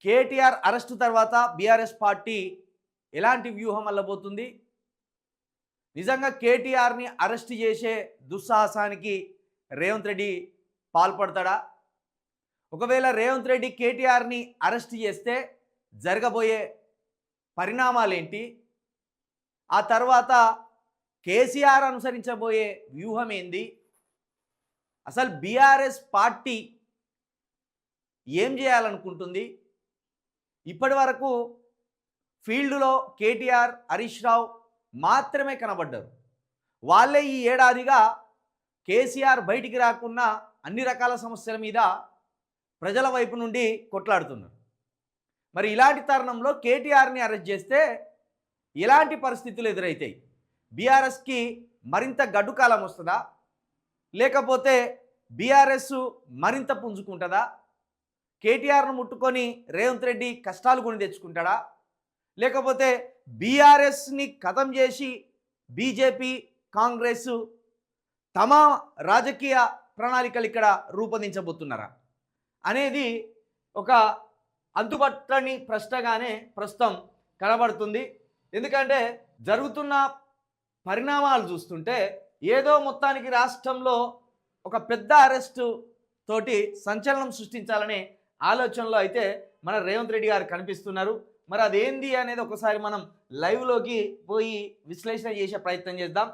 KTR arrest తర్వాత BRS party ఎలాంటి వ్యూహం అల్లబోతుంది? నిజంగా కేటీఆర్ని అరెస్ట్ చేసే దుస్సాహసానికి రేవంత్ రెడ్డి పాల్పడతాడా? ఒకవేళ రేవంత్ రెడ్డి కేటీఆర్ని అరెస్ట్ చేస్తే జరగబోయే పరిణామాలేంటి? ఆ తర్వాత కేసీఆర్ అనుసరించబోయే వ్యూహం ఏంది? అసలు బీఆర్ఎస్ పార్టీ ఏం చేయాలనుకుంటుంది? ఇప్పటి వరకు ఫీల్డ్లో కేటీఆర్, హరీష్ రావు మాత్రమే కనబడ్డారు. వాళ్ళే ఈ ఏడాదిగా కేసీఆర్ బయటికి రాకున్నా అన్ని రకాల సమస్యల మీద ప్రజల వైపు నుండి కొట్లాడుతున్నారు. మరి ఇలాంటి తరుణంలో కేటీఆర్ని అరెస్ట్ చేస్తే ఎలాంటి పరిస్థితులు ఎదురవుతాయి? బీఆర్ఎస్కి మరింత గడ్డు కాలం వస్తుందా? లేకపోతే బీఆర్ఎస్ మరింత పుంజుకుంటుందా? కేటీఆర్ను ముట్టుకొని రేవంత్ రెడ్డి కష్టాలు కొని తెచ్చుకుంటాడా? లేకపోతే బీఆర్ఎస్ని ఖతం చేసి బీజేపీ, కాంగ్రెస్ తమ రాజకీయ ప్రణాళికలు ఇక్కడ రూపొందించబోతున్నారా అనేది ఒక అంతుపట్టని ప్రశ్నగానే ప్రస్తుతం కనబడుతుంది. ఎందుకంటే జరుగుతున్న పరిణామాలు చూస్తుంటే ఏదో మొత్తానికి రాష్ట్రంలో ఒక పెద్ద అరెస్టు తోటి సంచలనం సృష్టించాలనే ఆలోచనలో అయితే మన రేవంత్ రెడ్డి గారు కనిపిస్తున్నారు. మరి అదేంది అనేది ఒకసారి మనం లైవ్లోకి పోయి విశ్లేషణ చేసే ప్రయత్నం చేద్దాం.